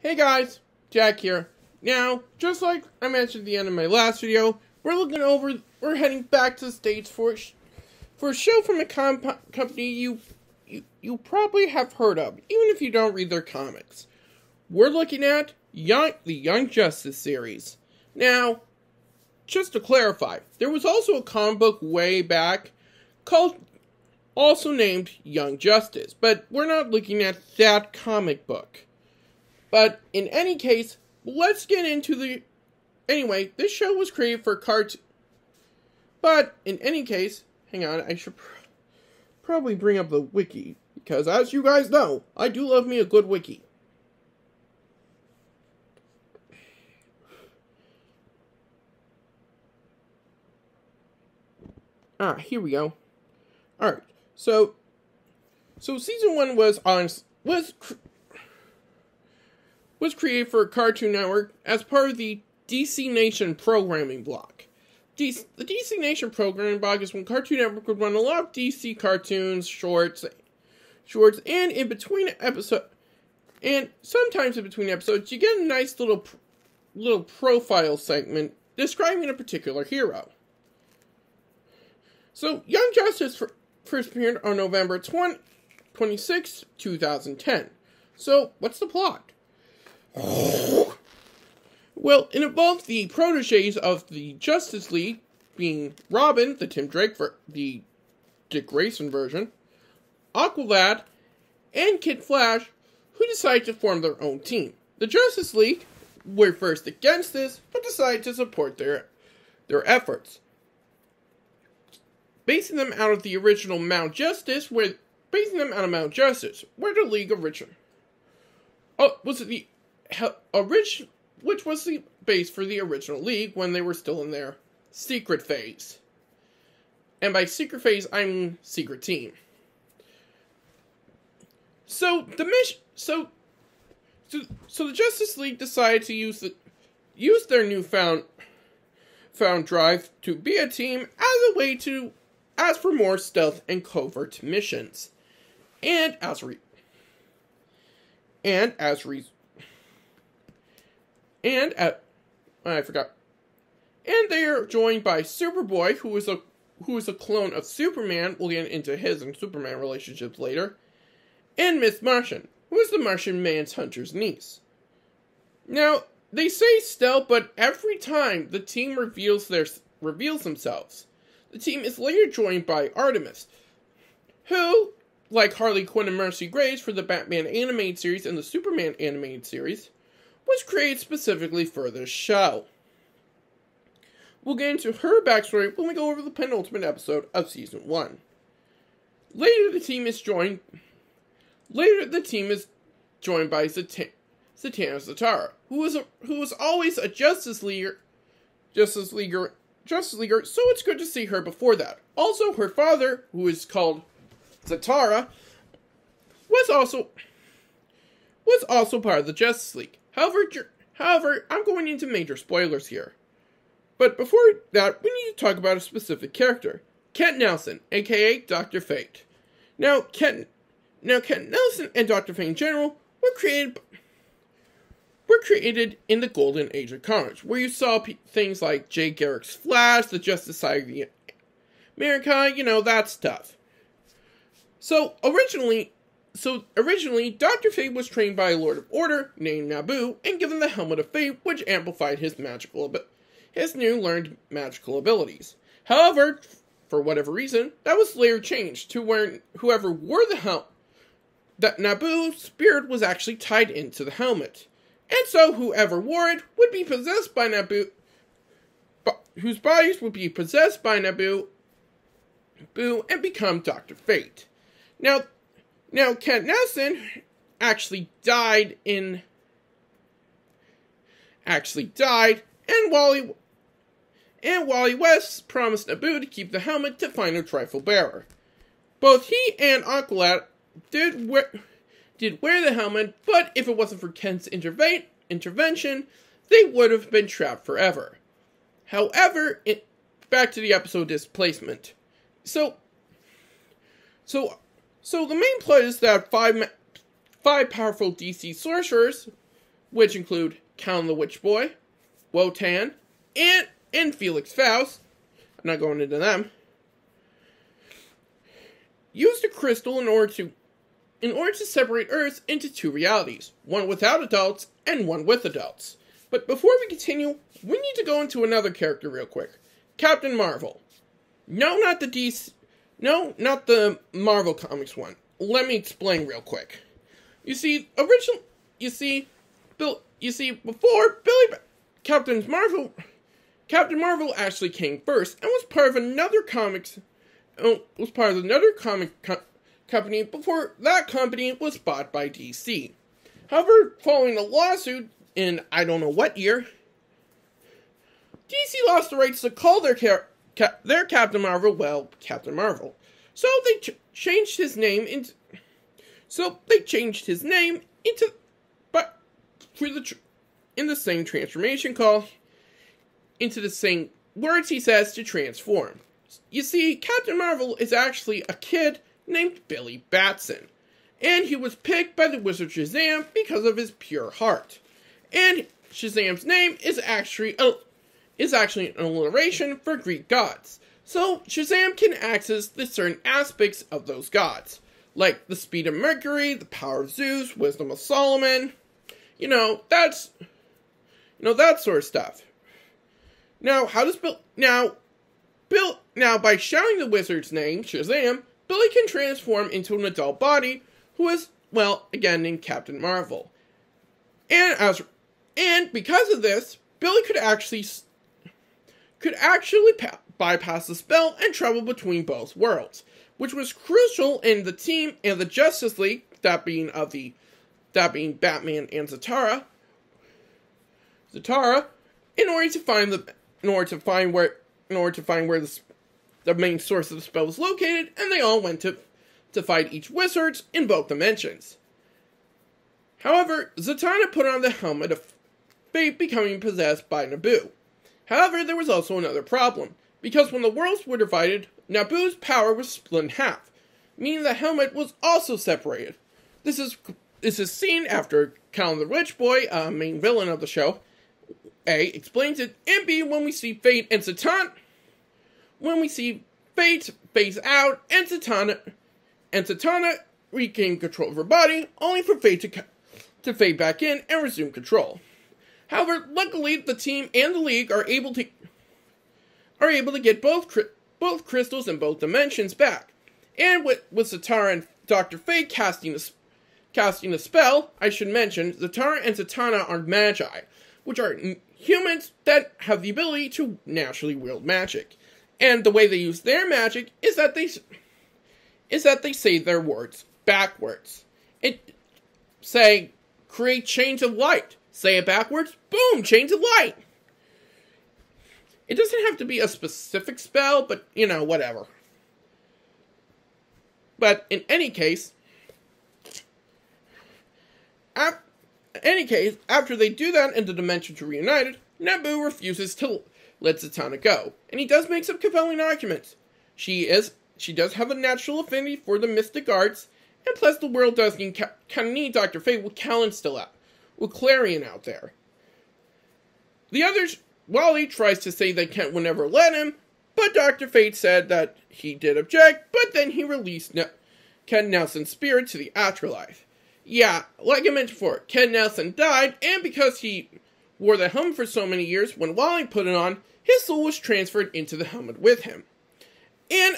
Hey guys, Jack here. Now, just like I mentioned at the end of my last video, we're heading back to the States for a show from a company you probably have heard of, even if you don't read their comics. We're looking at the Young Justice series. Now, just to clarify, there was also a comic book way back also named Young Justice, but we're not looking at that comic book. But in any case, let's get into Anyway, this show was created for cartoon. But in any case, hang on, I should probably bring up the wiki, because as you guys know, I do love me a good wiki. Here we go. Alright, so season 1 was created for Cartoon Network as part of the DC Nation programming block. The DC Nation programming block is when Cartoon Network would run a lot of DC cartoons, shorts, and in between episodes, and sometimes in between episodes, you get a nice little profile segment describing a particular hero. So, Young Justice first appeared on November 26, 2010. So, what's the plot? Well, it involved the proteges of the Justice League, being Robin, the Tim Drake, the Dick Grayson version, Aqualad, and Kid Flash, who decided to form their own team. The Justice League were first against this, but decided to support their efforts. Basing them out of the original Mount Justice, where the League originally which was the base for the original League when they were still in their secret phase. And by secret phase, I mean secret team. So the Justice League decided to use their newfound drive to be a team as a way to ask for more stealth and covert missions. And they are joined by Superboy, who is a clone of Superman. We'll get into his and Superman relationships later. And Miss Martian, who is the Martian Manhunter's niece. Now, they say stealth, but every time the team reveals themselves, the team is later joined by Artemis, who, like Harley Quinn and Mercy Graves for the Batman animated series and the Superman animated series, was created specifically for this show. We'll get into her backstory when we go over the penultimate episode of Season 1. Later, the team is joined by Zatanna Zatara, who was always a Justice Leaguer, so it's good to see her before that. Also, her father, who is called Zatara, was also part of the Justice League. However, I'm going into major spoilers here. But before that, we need to talk about a specific character, Kent Nelson, aka Dr. Fate. Now, Kent Nelson and Dr. Fate in general were created in the Golden Age of comics, where you saw things like Jay Garrick's Flash, the Justice Society of America, that stuff. So originally, Dr. Fate was trained by a Lord of Order named Nabu and given the Helmet of Fate, which amplified his new learned magical abilities. However, for whatever reason, that was later changed to where whoever wore the helmet, that Nabu's spirit was actually tied into the helmet. And so whoever wore it would be possessed by Nabu, whose bodies would be possessed by Nabu and become Dr. Fate. Now, Kent Nelson actually died, and Wally West promised Nabu to keep the helmet to find a trifle bearer. Both he and Aqualad did wear the helmet, but if it wasn't for Kent's intervention, they would have been trapped forever. However, back to the episode displacement. So the main plot is that five powerful DC sorcerers which include Count the Witch Boy, Wotan, and Felix Faust, I'm not going into them, used a crystal in order to separate Earth into two realities, one without adults and one with adults. But before we continue, we need to go into another character real quick. Captain Marvel. No, not the Marvel Comics one. Let me explain real quick. Captain Marvel actually came first and was part of another company before that company was bought by DC. However, following a lawsuit in I don't know what year, DC lost the rights to call their Captain Marvel, Captain Marvel. So they changed his name into in the same transformation call into the same words he says to transform. You see, Captain Marvel is actually a kid named Billy Batson, and he was picked by the wizard Shazam because of his pure heart. And Shazam's name is actually an alliteration for Greek gods. So Shazam can access the certain aspects of those gods, like the speed of Mercury, the power of Zeus, wisdom of Solomon, that sort of stuff. Now, by shouting the wizard's name, Shazam, Billy can transform into an adult body who is, again, named Captain Marvel. And because of this, Billy could actually bypass the spell and travel between both worlds, which was crucial in the team and the Justice League, that being Batman and Zatara, in order to find where the main source of the spell was located, and they all went to fight each wizard in both dimensions. However, Zatanna put on the helmet of fate, becoming possessed by Naboo. However, there was also another problem, because when the worlds were divided, Naboo's power was split in half, meaning the helmet was also separated. This is seen after Count the Witch Boy, main villain of the show, A, explains it, and B, when we see Fate and Zatanna, phase out, and Zatanna regain control of her body, only for Fate to fade back in and resume control. However, luckily, the team and the League are able to get both crystals in both dimensions back. And with Zatara and Dr. Fate casting a spell, I should mention, Zatara and Zatanna are magi, which are humans that have the ability to naturally wield magic. And the way they use their magic is that they say their words backwards. Say, create chains of light. Say it backwards, boom, chains of light. It doesn't have to be a specific spell, but, whatever. But in any case, after they do that and the dimensions are reunited, Naboo refuses to let Zatanna go. And he does make some compelling arguments. She does have a natural affinity for the mystic arts, and plus the world does kind of need Dr. Fate with Callan still out. With Clarion out there. The others, Wally tries to say they would never let him, but Dr. Fate said that he did object, but then he released Ken Nelson's spirit to the afterlife. Yeah, like I mentioned before, Ken Nelson died, and because he wore the helmet for so many years, when Wally put it on, his soul was transferred into the helmet with him. And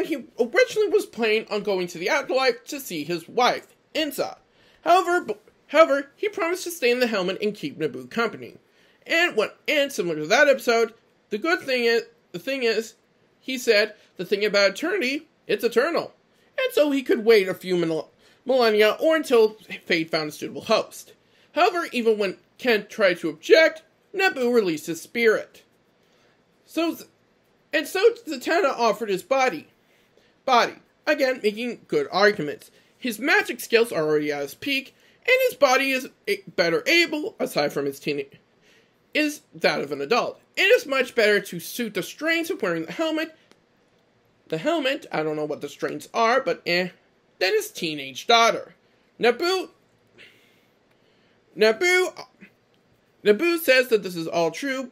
he originally was planning on going to the afterlife to see his wife, Insa. However, he promised to stay in the helmet and keep Naboo company. And similar to that episode, the thing is, he said, the thing about eternity, it's eternal. And so he could wait a few millennia or until Fate found a suitable host. However, even when Ken tried to object, Naboo released his spirit. So Zatanna offered his body, again making good arguments. His magic skills are already at his peak, and his body is better able, aside from his teenage, is that of an adult. It is much better to suit the strains of wearing the helmet. The helmet, I don't know what the strains are, but than his teenage daughter. Naboo Naboo says that this is all true,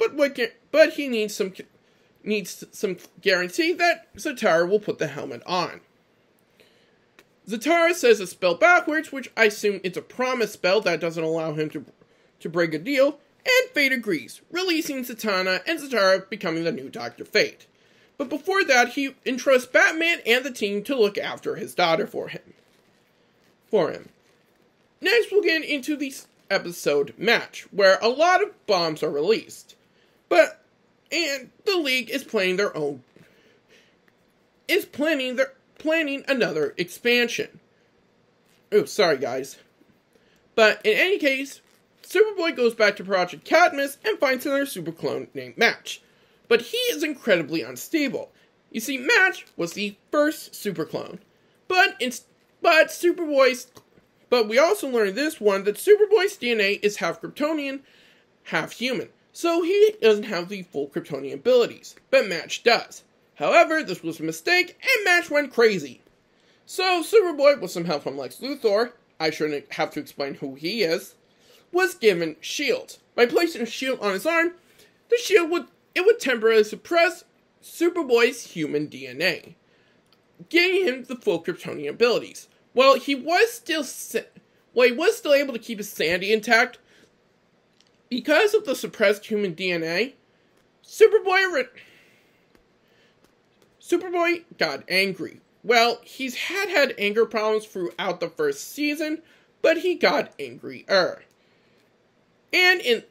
but he needs some guarantee that Zatara will put the helmet on. Zatara says a spell backwards, which I assume it's a promise spell that doesn't allow him to break a deal, and Fate agrees, releasing Zatanna and Zatara becoming the new Dr. Fate. But before that, he entrusts Batman and the team to look after his daughter for him. Next, we'll get into the episode match, where a lot of bombs are released. And the League is planning another expansion. Oh, sorry guys. But in any case, Superboy goes back to Project Cadmus and finds another super clone named Match. But he is incredibly unstable. You see, Match was the first super clone. But we also learned this one that Superboy's DNA is half Kryptonian, half human. So he doesn't have the full Kryptonian abilities, but Match does. However, this was a mistake, and Match went crazy. So Superboy, with some help from Lex Luthor, I shouldn't have to explain who he is, was given shield. By placing a shield on his arm, the shield would temporarily suppress Superboy's human DNA, giving him the full Kryptonian abilities. While he was still able to keep his sanity intact, because of the suppressed human DNA, Superboy got angry. Well, he's had anger problems throughout the first season, but he got angrier. And in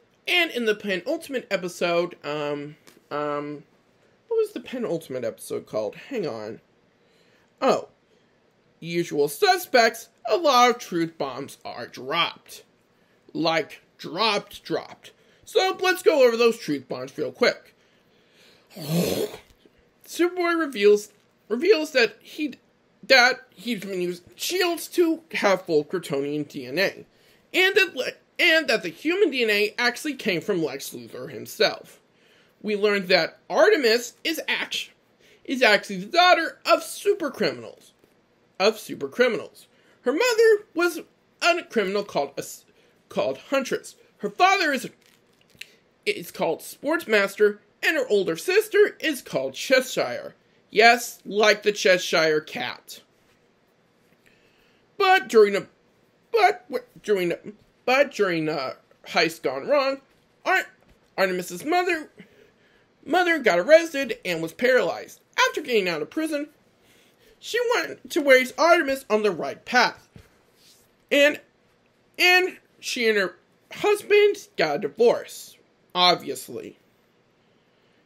the penultimate episode, what was the penultimate episode called? Hang on. Oh. Usual Suspects, a lot of truth bombs are dropped. Like, dropped. So, let's go over those truth bombs real quick. Superboy reveals that he's been using shields to have full Kryptonian DNA. And that the human DNA actually came from Lex Luthor himself. We learned that Artemis is actually the daughter of super criminals. Her mother was a criminal called Huntress. Her father is called Sportsmaster, and her older sister is called Cheshire. Yes, like the Cheshire Cat. But during a heist gone wrong, Artemis's mother got arrested and was paralyzed. After getting out of prison, she wanted to raise Artemis on the right path. And she and her husband got a divorce, obviously.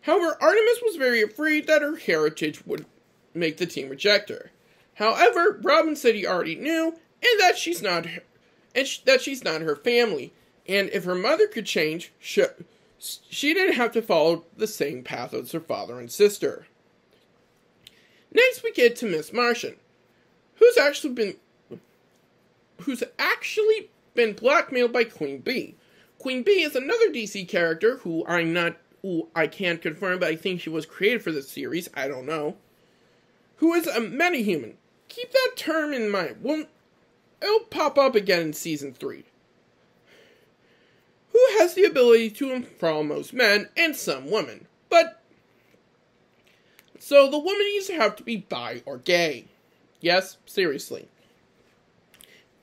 However, Artemis was very afraid that her heritage would make the team reject her. However, Robin said he already knew, and that she's not her family. And if her mother could change, she didn't have to follow the same path as her father and sister. Next, we get to Miss Martian, who's actually been blackmailed by Queen Bee. Queen Bee is another DC character who I can't confirm, but I think she was created for this series. I don't know. Who is a metahuman. Keep that term in mind. It'll pop up again in season 3. Who has the ability to enthrall most men and some women, so the woman needs to have to be bi or gay. Yes, seriously.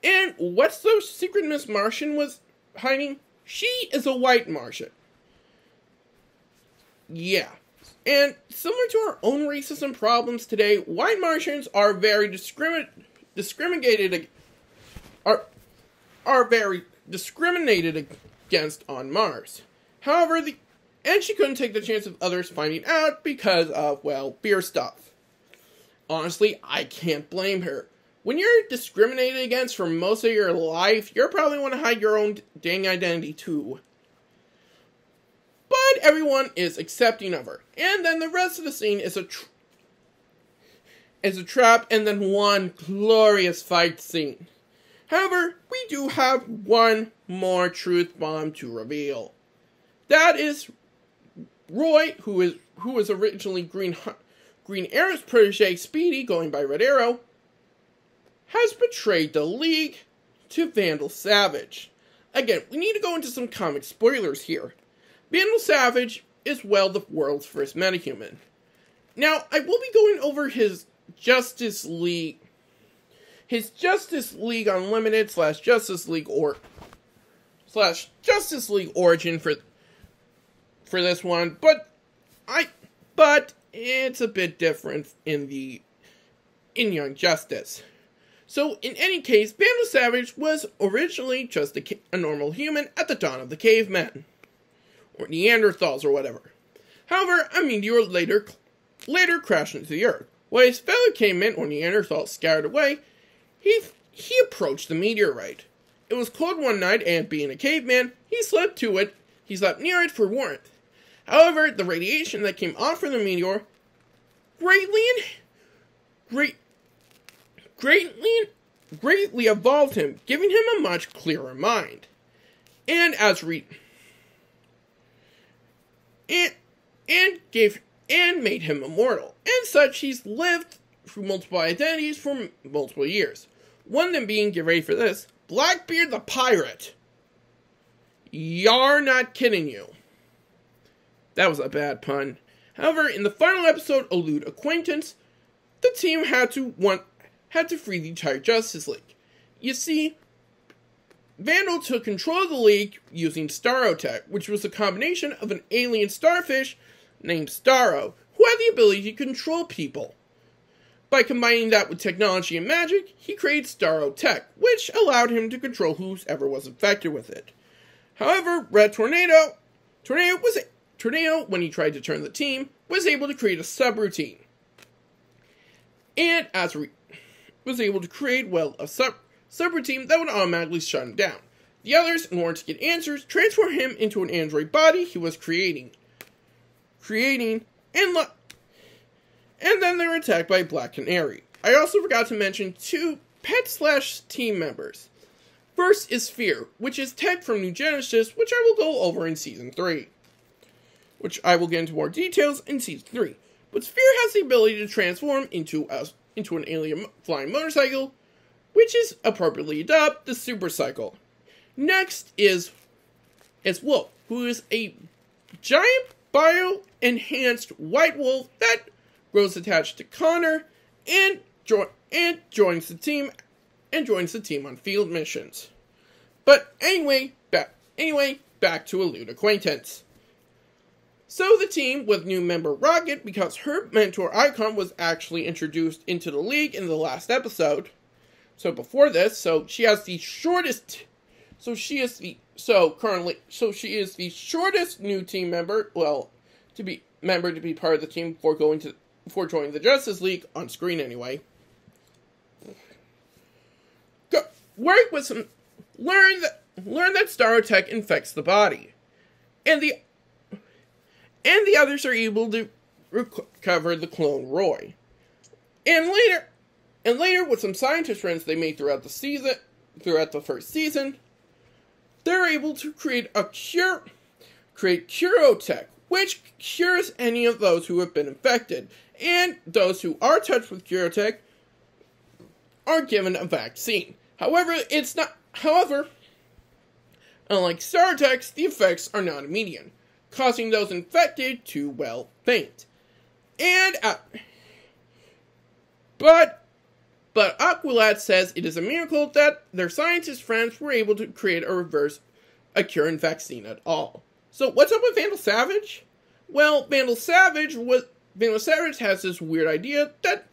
And what's the secret Miss Martian was hiding? She is a white Martian. Yeah. And similar to our own racism problems today, white Martians are very discriminated against on Mars. However, and she couldn't take the chance of others finding out because of, beer stuff. Honestly, I can't blame her. When you're discriminated against for most of your life, you're probably want to hide your own dang identity too. But everyone is accepting of her. And then the rest of the scene is a trap and then one glorious fight scene. However, we do have one more truth bomb to reveal. That is Roy, who was originally Green Arrow's protege, Speedy, going by Red Arrow, has betrayed the League to Vandal Savage. again, we need to go into some comic spoilers here. Vandal Savage is, well, the world's first metahuman. Now, I will be going over his Justice League Unlimited / Justice League origin for this one, but it's a bit different in Young Justice. So, in any case, Vandal Savage was originally just a normal human at the dawn of the cavemen, or Neanderthals, or whatever. However, a meteor later crashed into the Earth. While his fellow cavemen, or Neanderthals, scattered away, he approached the meteorite. It was cold one night, and being a caveman, he slept near it for warmth. However, the radiation that came off from the meteor greatly evolved him, giving him a much clearer mind. And made him immortal. And such, he's lived through multiple identities for multiple years. One of them being, get ready for this, Blackbeard the Pirate. You're not kidding you. That was a bad pun. However, in the final episode, Elude Acquaintance, the team had to free the entire Justice League. You see, Vandal took control of the League using Starotech, which was a combination of an alien starfish named Starro, who had the ability to control people. By combining that with technology and magic, he created Starotech, which allowed him to control whoever was infected with it. However, Red Tornado, when he tried to turn the team, was able to create a subroutine. And was able to create, well, a subroutine that would automatically shut him down. The others, in order to get answers, transformed him into an android body he was creating, and then they were attacked by Black Canary. I also forgot to mention 2 pet/team members. First is Fear, which is Ted from New Genesis, which I will go over in Season 3. Which I will get into more details in Season 3. But Fear has the ability to transform into an alien flying motorcycle, which is appropriately dubbed the Super Cycle. Next is Wolf, who is a giant bio-enhanced white wolf that grows attached to Connor and joins the team on field missions. But anyway, back to Elude Acquaintance. So the team with new member Rocket, because her mentor Icon was actually introduced into the League in the last episode. So before this, she is the shortest new team member, to be part of the team before joining the Justice League, on screen anyway. Work with some, learn that Starotech infects the body, and the others are able to recover the clone Roy. And later, with some scientist friends they made throughout the first season, they're able to create Curotech, which cures any of those who have been infected, and those who are touched with Curotech are given a vaccine. However, unlike Starotech, the effects are not immediate, causing those infected to, faint. But Aqualad says it is a miracle that their scientist friends were able to create a cure and vaccine at all. So what's up with Vandal Savage? Well, Vandal Savage has this weird idea that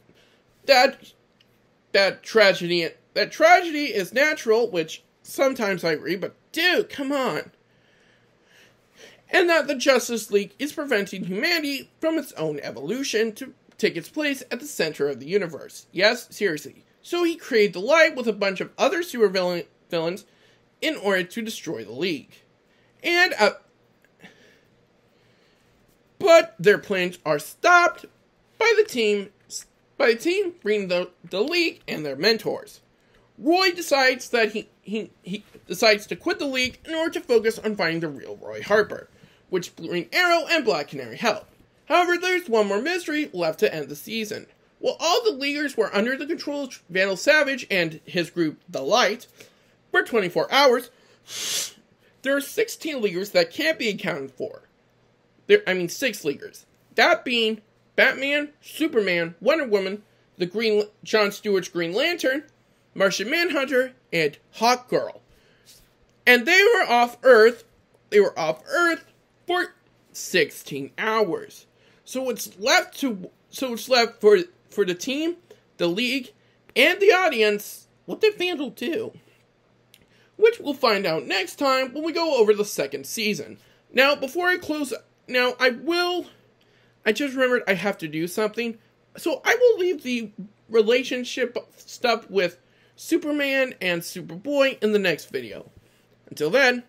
tragedy is natural, which sometimes I agree, but dude, come on. And that the Justice League is preventing humanity from its own evolution to take its place at the center of the universe. Yes, seriously. So he created the Light with a bunch of other super villains in order to destroy the League. But their plans are stopped by the team bringing the League and their mentors. Roy decides that he decides to quit the League in order to focus on finding the real Roy Harper, which Green Arrow and Black Canary help. However, there's one more mystery left to end the season. While all the Leaguers were under the control of Vandal Savage and his group, The Light, for 24 hours, there are 16 leaguers that can't be accounted for. 6 leaguers. That being Batman, Superman, Wonder Woman, John Stewart's Green Lantern, Martian Manhunter, and Hawkgirl. And they were off Earth. For 16 hours. So it's left for the team, the league, and the audience what the fans will do. Which we'll find out next time when we go over the second season. Now, before I close, I just remembered I have to do something. So I will leave the relationship stuff with Superman and Superboy in the next video. Until then.